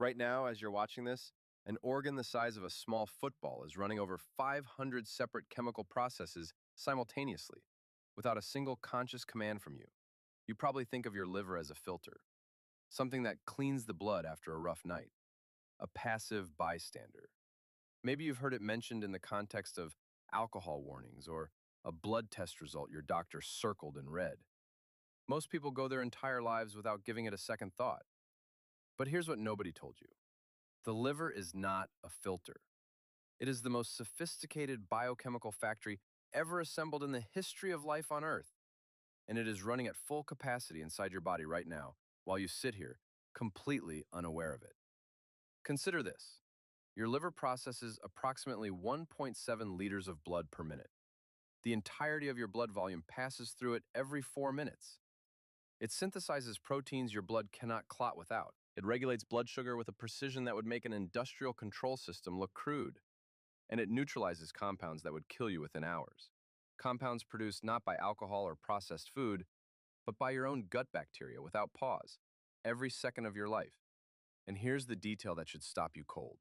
Right now, as you're watching this, an organ the size of a small football is running over 500 separate chemical processes simultaneously, without a single conscious command from you. You probably think of your liver as a filter, something that cleans the blood after a rough night, a passive bystander. Maybe you've heard it mentioned in the context of alcohol warnings or a blood test result your doctor circled in red. Most people go their entire lives without giving it a second thought. But here's what nobody told you. The liver is not a filter. It is the most sophisticated biochemical factory ever assembled in the history of life on Earth, and it is running at full capacity inside your body right now while you sit here, completely unaware of it. Consider this. Your liver processes approximately 1.7 liters of blood per minute. The entirety of your blood volume passes through it every 4 minutes. It synthesizes proteins your blood cannot clot without. It regulates blood sugar with a precision that would make an industrial control system look crude. And it neutralizes compounds that would kill you within hours. Compounds produced not by alcohol or processed food, but by your own gut bacteria without pause, every second of your life. And here's the detail that should stop you cold.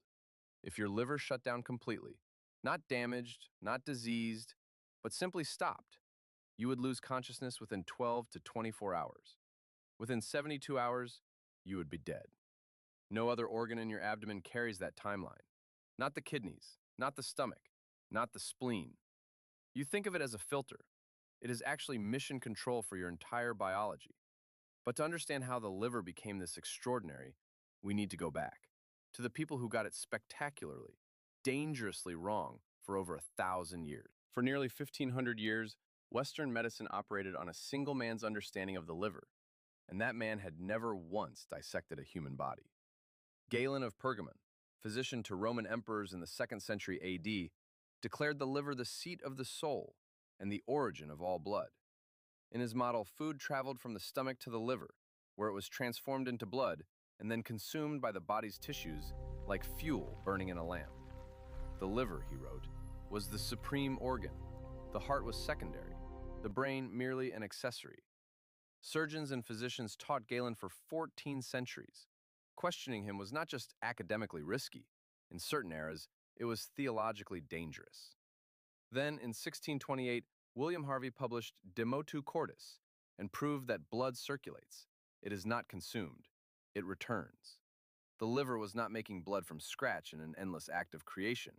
If your liver shut down completely, not damaged, not diseased, but simply stopped, you would lose consciousness within 12 to 24 hours. Within 72 hours, you would be dead. No other organ in your abdomen carries that timeline. Not the kidneys, not the stomach, not the spleen. You think of it as a filter. It is actually mission control for your entire biology. But to understand how the liver became this extraordinary, we need to go back to the people who got it spectacularly, dangerously wrong for over 1,000 years. For nearly 1,500 years, Western medicine operated on a single man's understanding of the liver, and that man had never once dissected a human body. Galen of Pergamon, physician to Roman emperors in the 2nd century AD, declared the liver the seat of the soul and the origin of all blood. In his model, food traveled from the stomach to the liver, where it was transformed into blood and then consumed by the body's tissues like fuel burning in a lamp. The liver, he wrote, was the supreme organ. The heart was secondary, the brain merely an accessory. Surgeons and physicians taught Galen for 14 centuries. Questioning him was not just academically risky. In certain eras, it was theologically dangerous. Then, in 1628, William Harvey published De Motu Cordis and proved that blood circulates. It is not consumed. It returns. The liver was not making blood from scratch in an endless act of creation.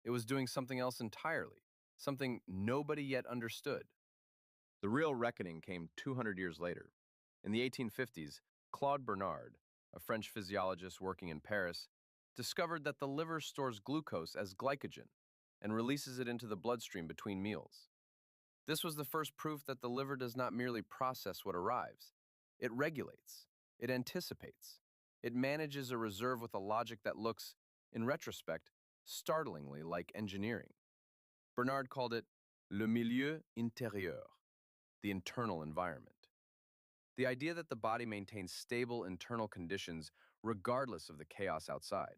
It was doing something else entirely, something nobody yet understood. The real reckoning came 200 years later. In the 1850s, Claude Bernard, a French physiologist working in Paris, discovered that the liver stores glucose as glycogen and releases it into the bloodstream between meals. This was the first proof that the liver does not merely process what arrives. It regulates. It anticipates. It manages a reserve with a logic that looks, in retrospect, startlingly like engineering. Bernard called it le milieu intérieur, the internal environment. The idea that the body maintains stable internal conditions regardless of the chaos outside.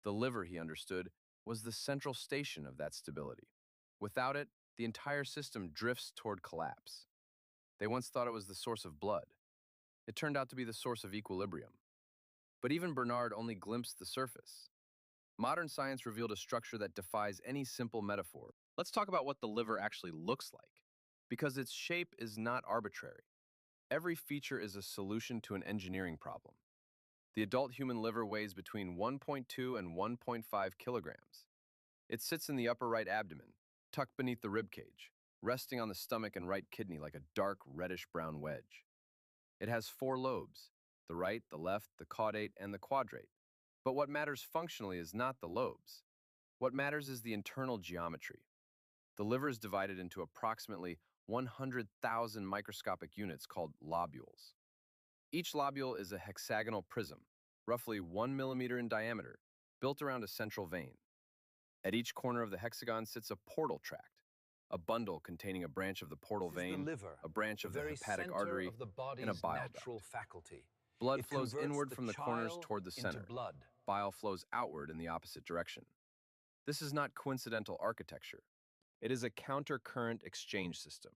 The liver, he understood, was the central station of that stability. Without it, the entire system drifts toward collapse. They once thought it was the source of blood. It turned out to be the source of equilibrium. But even Bernard only glimpsed the surface. Modern science revealed a structure that defies any simple metaphor. Let's talk about what the liver actually looks like, because its shape is not arbitrary. Every feature is a solution to an engineering problem. The adult human liver weighs between 1.2 and 1.5 kilograms. It sits in the upper right abdomen, tucked beneath the rib cage, resting on the stomach and right kidney like a dark reddish-brown wedge. It has 4 lobes, the right, the left, the caudate, and the quadrate. But what matters functionally is not the lobes. What matters is the internal geometry. The liver is divided into approximately 100,000 microscopic units called lobules. Each lobule is a hexagonal prism, roughly 1 millimeter in diameter, built around a central vein. At each corner of the hexagon sits a portal tract, a bundle containing a branch of the portal This is the vein, liver, a branch the of the very hepatic center artery, of the and a body's bile natural duct. faculty. Blood It flows converts inward the from the corners chyle toward the into center. blood. Bile flows outward in the opposite direction. This is not coincidental architecture. It is a counter-current exchange system,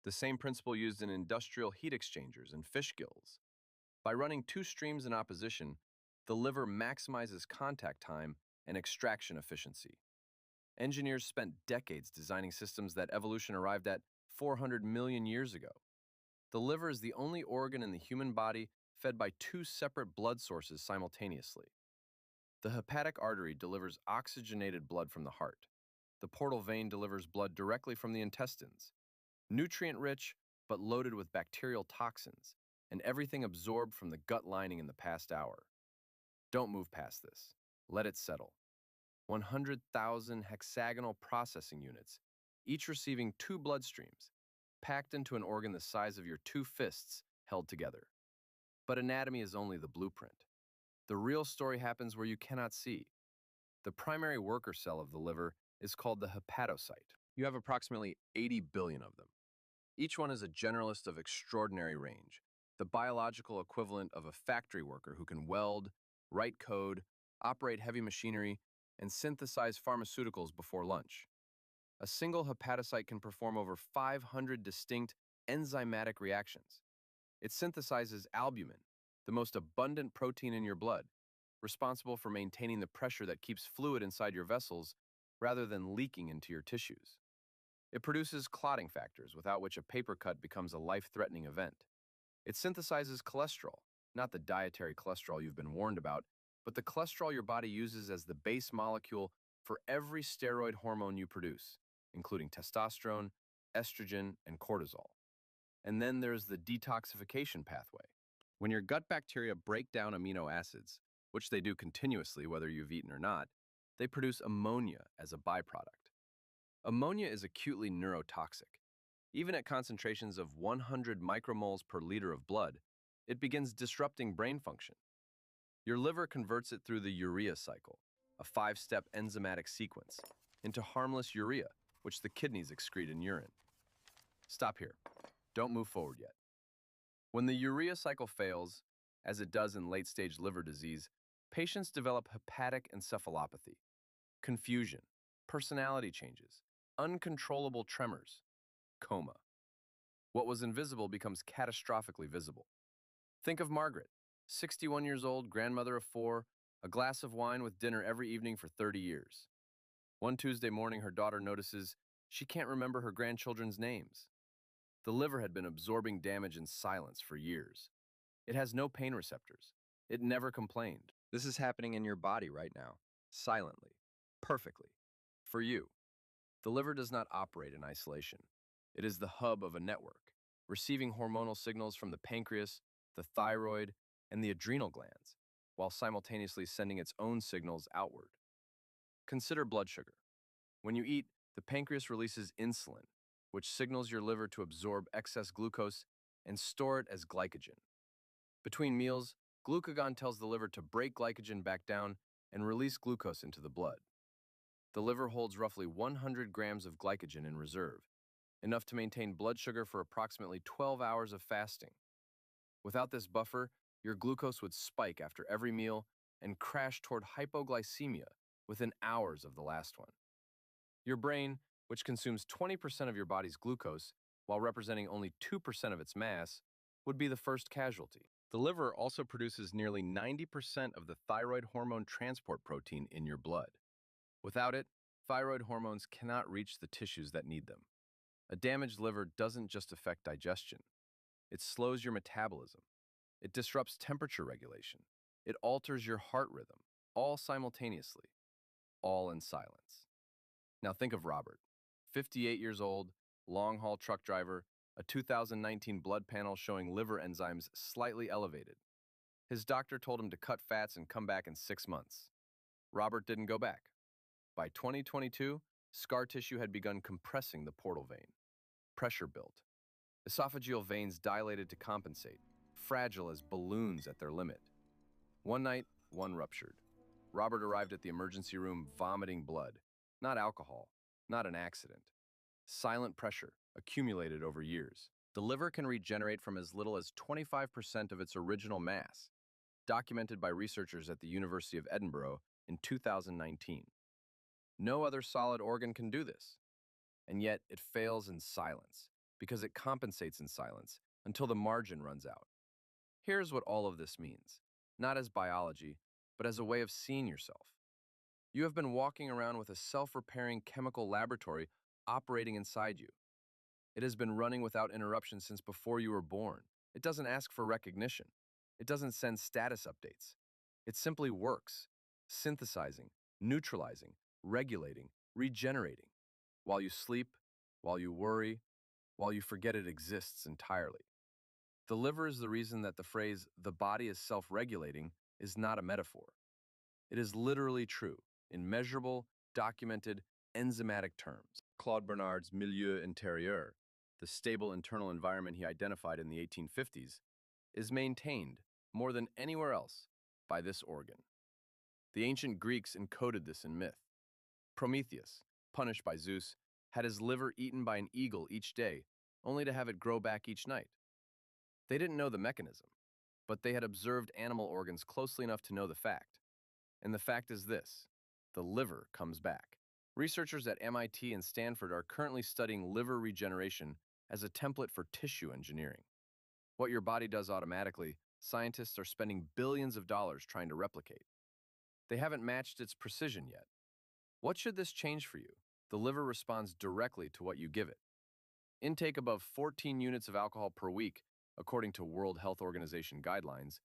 the same principle used in industrial heat exchangers and fish gills. By running 2 streams in opposition, The liver maximizes contact time and extraction efficiency. Engineers spent decades designing systems that evolution arrived at 400 million years ago. The liver is the only organ in the human body fed by two separate blood sources simultaneously. The hepatic artery delivers oxygenated blood from the heart. The portal vein delivers blood directly from the intestines, nutrient-rich but loaded with bacterial toxins, and everything absorbed from the gut lining in the past hour. Don't move past this. Let it settle. 100,000 hexagonal processing units, each receiving two bloodstreams, packed into an organ the size of your two fists held together. But anatomy is only the blueprint. The real story happens where you cannot see. The primary worker cell of the liver is called the hepatocyte. You have approximately 80 billion of them. Each one is a generalist of extraordinary range, the biological equivalent of a factory worker who can weld, write code, operate heavy machinery, and synthesize pharmaceuticals before lunch. A single hepatocyte can perform over 500 distinct enzymatic reactions. It synthesizes albumin, the most abundant protein in your blood, responsible for maintaining the pressure that keeps fluid inside your vessels rather than leaking into your tissues. It produces clotting factors, without which a paper cut becomes a life-threatening event. It synthesizes cholesterol, not the dietary cholesterol you've been warned about, but the cholesterol your body uses as the base molecule for every steroid hormone you produce, including testosterone, estrogen, and cortisol. And then there's the detoxification pathway. When your gut bacteria break down amino acids, which they do continuously whether you've eaten or not, they produce ammonia as a byproduct. Ammonia is acutely neurotoxic. Even at concentrations of 100 micromoles per liter of blood, it begins disrupting brain function. Your liver converts it through the urea cycle, a 5-step enzymatic sequence, into harmless urea, which the kidneys excrete in urine. Stop here. Don't move forward yet. When the urea cycle fails, as it does in late-stage liver disease, patients develop hepatic encephalopathy, confusion, personality changes, uncontrollable tremors, coma. What was invisible becomes catastrophically visible. Think of Margaret, 61 years old, grandmother of 4, a glass of wine with dinner every evening for 30 years. One Tuesday morning, her daughter notices she can't remember her grandchildren's names. The liver had been absorbing damage in silence for years. It has no pain receptors. It never complained. This is happening in your body right now, silently, perfectly, for you. The liver does not operate in isolation. It is the hub of a network, receiving hormonal signals from the pancreas, the thyroid, and the adrenal glands, while simultaneously sending its own signals outward. Consider blood sugar. When you eat, the pancreas releases insulin, which signals your liver to absorb excess glucose and store it as glycogen. Between meals, glucagon tells the liver to break glycogen back down and release glucose into the blood. The liver holds roughly 100 grams of glycogen in reserve, enough to maintain blood sugar for approximately 12 hours of fasting. Without this buffer, your glucose would spike after every meal and crash toward hypoglycemia within hours of the last one. Your brain, which consumes 20% of your body's glucose while representing only 2% of its mass, would be the first casualty. The liver also produces nearly 90% of the thyroid hormone transport protein in your blood. Without it, thyroid hormones cannot reach the tissues that need them. A damaged liver doesn't just affect digestion. It slows your metabolism. It disrupts temperature regulation. It alters your heart rhythm, all simultaneously, all in silence. Now think of Robert, 58 years old, long-haul truck driver, a 2019 blood panel showing liver enzymes slightly elevated. His doctor told him to cut fats and come back in 6 months. Robert didn't go back. By 2022, scar tissue had begun compressing the portal vein. Pressure built. Esophageal veins dilated to compensate, fragile as balloons at their limit. One night, one ruptured. Robert arrived at the emergency room vomiting blood. Not alcohol, not an accident. Silent pressure, accumulated over years. The liver can regenerate from as little as 25% of its original mass, documented by researchers at the University of Edinburgh in 2019. No other solid organ can do this. And yet it fails in silence, because it compensates in silence until the margin runs out. Here's what all of this means, not as biology, but as a way of seeing yourself. You have been walking around with a self-repairing chemical laboratory operating inside you. It has been running without interruption since before you were born. It doesn't ask for recognition. It doesn't send status updates. It simply works, synthesizing, neutralizing, regulating, regenerating, while you sleep, while you worry, while you forget it exists entirely. The liver is the reason that the phrase, the body is self-regulating, is not a metaphor. It is literally true, in measurable, documented, enzymatic terms. Claude Bernard's milieu intérieur, the stable internal environment he identified in the 1850s, is maintained, more than anywhere else, by this organ. The ancient Greeks encoded this in myth. Prometheus, punished by Zeus, had his liver eaten by an eagle each day, only to have it grow back each night. They didn't know the mechanism, but they had observed animal organs closely enough to know the fact. And the fact is this: the liver comes back. Researchers at MIT and Stanford are currently studying liver regeneration as a template for tissue engineering. What your body does automatically, scientists are spending billions of dollars trying to replicate. They haven't matched its precision yet. What should this change for you? The liver responds directly to what you give it. Intake above 14 units of alcohol per week, according to World Health Organization guidelines,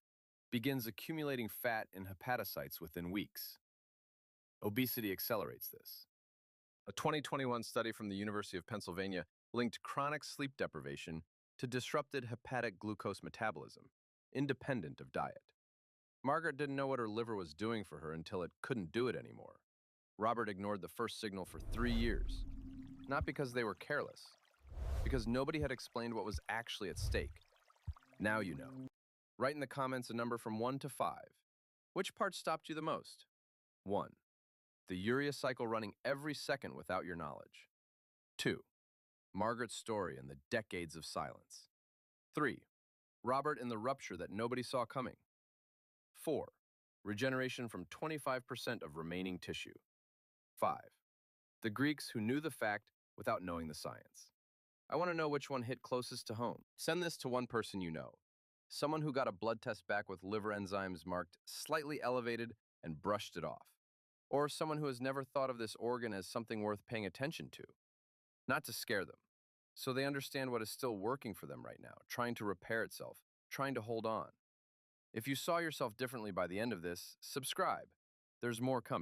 begins accumulating fat in hepatocytes within weeks. Obesity accelerates this. A 2021 study from the University of Pennsylvania linked chronic sleep deprivation to disrupted hepatic glucose metabolism, independent of diet. Margaret didn't know what her liver was doing for her until it couldn't do it anymore. Robert ignored the first signal for 3 years, not because they were careless, because nobody had explained what was actually at stake. Now you know. Write in the comments a number from 1 to 5. Which part stopped you the most? 1. The urea cycle running every second without your knowledge. 2. Margaret's story and the decades of silence. 3. Robert and the rupture that nobody saw coming. 4. Regeneration from 25% of remaining tissue. 5. The Greeks who knew the fact without knowing the science. I want to know which one hit closest to home. Send this to one person you know. Someone who got a blood test back with liver enzymes marked slightly elevated and brushed it off. Or someone who has never thought of this organ as something worth paying attention to. Not to scare them, so they understand what is still working for them right now, trying to repair itself, trying to hold on. If you saw yourself differently by the end of this, subscribe. There's more coming.